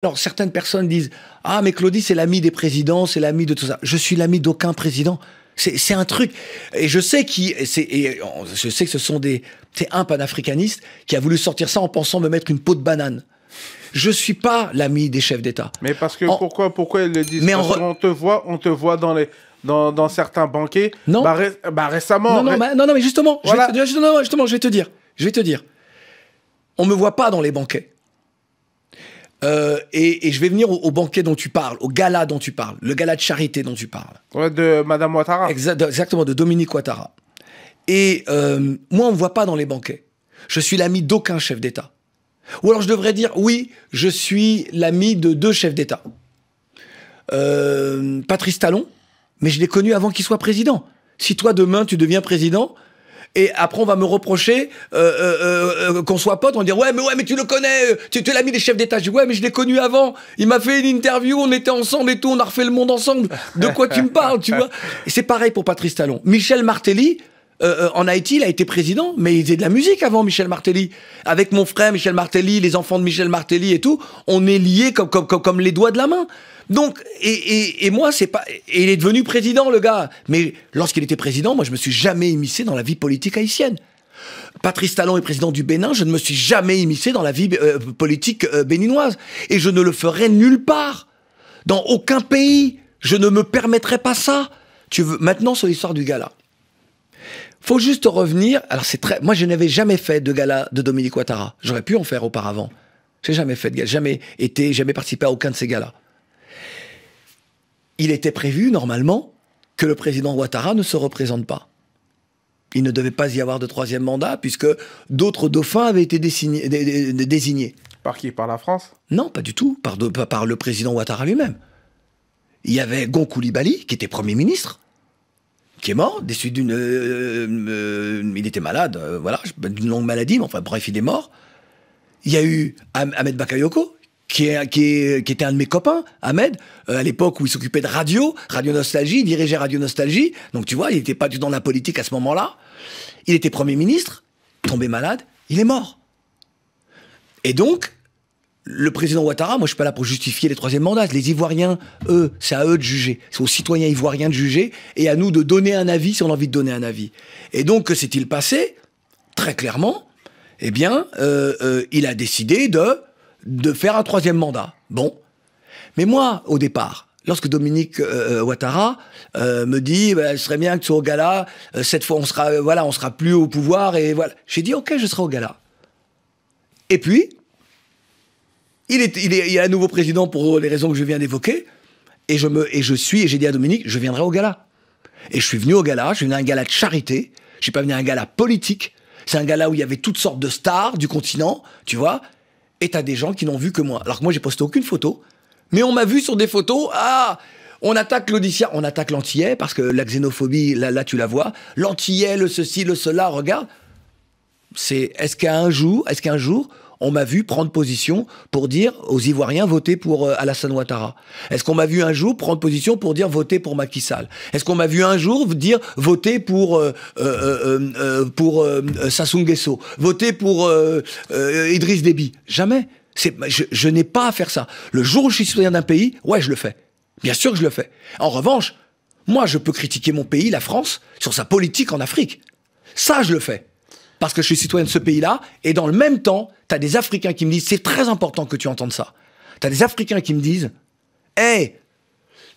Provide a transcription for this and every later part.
Alors, certaines personnes disent « Ah, mais Claudie, c'est l'ami des présidents, c'est l'ami de tout ça. » Je suis l'ami d'aucun président. C'est un truc. Et je sais que ce sont c'est un panafricaniste qui a voulu sortir ça en pensant me mettre une peau de banane. Je suis pas l'ami des chefs d'État. Mais parce que pourquoi ils le disent? Parce qu'on te voit dans certains banquets. Non. Récemment. Non, mais justement, voilà. je vais te dire. On me voit pas dans les banquets. Et je vais venir au banquet dont tu parles, au gala dont tu parles, le gala de charité dont tu parles. Ouais, de Madame Ouattara. Exactement, de Dominique Ouattara. Et moi, on me voit pas dans les banquets. Je suis l'ami d'aucun chef d'État. Ou alors je devrais dire, oui, je suis l'ami de 2 chefs d'État. Patrice Talon, mais je l'ai connu avant qu'il soit président. Si toi, demain, tu deviens président... Et après, on va me reprocher qu'on soit potes. On va dire ouais, mais tu le connais, tu es l'ami des chefs d'État. Je dis ouais, mais je l'ai connu avant. Il m'a fait une interview, on était ensemble et tout, on a refait le monde ensemble. De quoi tu me parles, tu vois? Et c'est pareil pour Patrice Talon. Michel Martelly, en Haïti, il a été président, mais il faisait de la musique avant, Michel Martelly. Avec mon frère Michel Martelly, les enfants de Michel Martelly et tout, on est liés comme les doigts de la main. Donc, et moi, c'est pas... Et il est devenu président, le gars. Mais lorsqu'il était président, moi, je me suis jamais immiscé dans la vie politique haïtienne. Patrice Talon est président du Bénin, je ne me suis jamais immiscé dans la vie politique béninoise. Et je ne le ferai nulle part. Dans aucun pays. Je ne me permettrai pas ça. Maintenant, sur l'histoire du gala. Faut juste revenir... Alors, moi, je n'avais jamais fait de gala de Dominique Ouattara. J'aurais pu en faire auparavant. J'ai jamais fait de gala. Jamais participé à aucun de ces galas. Il était prévu, normalement, que le président Ouattara ne se représente pas. Il ne devait pas y avoir de 3e mandat, puisque d'autres dauphins avaient été désignés. Par qui? Par la France? Non, pas du tout. Par le président Ouattara lui-même. Il y avait Gon Coulibaly, qui était Premier ministre, qui est mort, déçu d'une... il était malade, voilà, d'une longue maladie, mais enfin, bref, il est mort. Il y a eu Ahmed Bakayoko, qui était un de mes copains, Ahmed, à l'époque où il s'occupait de Radio Nostalgie, il dirigeait Radio Nostalgie. Donc tu vois, il n'était pas du tout dans la politique à ce moment-là. Il était Premier ministre, tombé malade, il est mort. Et donc, le président Ouattara, moi je suis pas là pour justifier les 3e mandats. Les Ivoiriens, eux, c'est à eux de juger. C'est aux citoyens ivoiriens de juger et à nous de donner un avis si on a envie de donner un avis. Et donc, que s'est-il passé? Très clairement, eh bien, il a décidé de faire un 3e mandat. Bon. Mais moi, au départ, lorsque Dominique Ouattara me dit ce serait bien que tu sois au gala, cette fois on sera plus au pouvoir, et voilà. J'ai dit ok, je serai au gala. Et puis, il est à nouveau président pour les raisons que je viens d'évoquer, et j'ai dit à Dominique, je viendrai au gala. Et je suis venu au gala, je suis venu à un gala de charité, je suis pas venu à un gala politique, c'est un gala où il y avait toutes sortes de stars du continent, tu vois. Et t'as des gens qui n'ont vu que moi. Alors que moi, j'ai posté aucune photo. Mais on m'a vu sur des photos. Ah, on attaque l'Odyssia, on attaque l'Antillais, parce que la xénophobie, là tu la vois. L'Antillais, le ceci, le cela, regarde. Est-ce qu'un jour, on m'a vu prendre position pour dire aux Ivoiriens, votez pour Alassane Ouattara? Est-ce qu'on m'a vu un jour prendre position pour dire votez pour Macky Sall? Est-ce qu'on m'a vu un jour dire votez pour Sassou Nguesso? Votez pour Idriss Déby? Jamais. Je n'ai pas à faire ça. Le jour où je suis citoyen d'un pays, ouais, je le fais. Bien sûr que je le fais. En revanche, moi, je peux critiquer mon pays, la France, sur sa politique en Afrique. Ça, je le fais. Parce que je suis citoyen de ce pays-là, et dans le même temps, t'as des Africains qui me disent, c'est très important que tu entendes ça. T'as des Africains qui me disent, hey,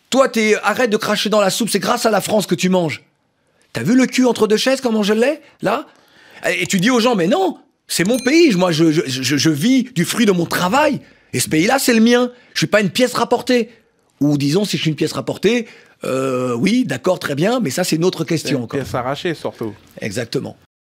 toi, arrête de cracher dans la soupe, c'est grâce à la France que tu manges. T'as vu le cul entre 2 chaises, comment je l'ai, là? Et tu dis aux gens, mais non, c'est mon pays, moi, je vis du fruit de mon travail, et ce pays-là, c'est le mien. Je suis pas une pièce rapportée. Ou disons, si je suis une pièce rapportée, oui, d'accord, très bien, mais ça, c'est une autre question. Une pièce arrachée, surtout. Exactement.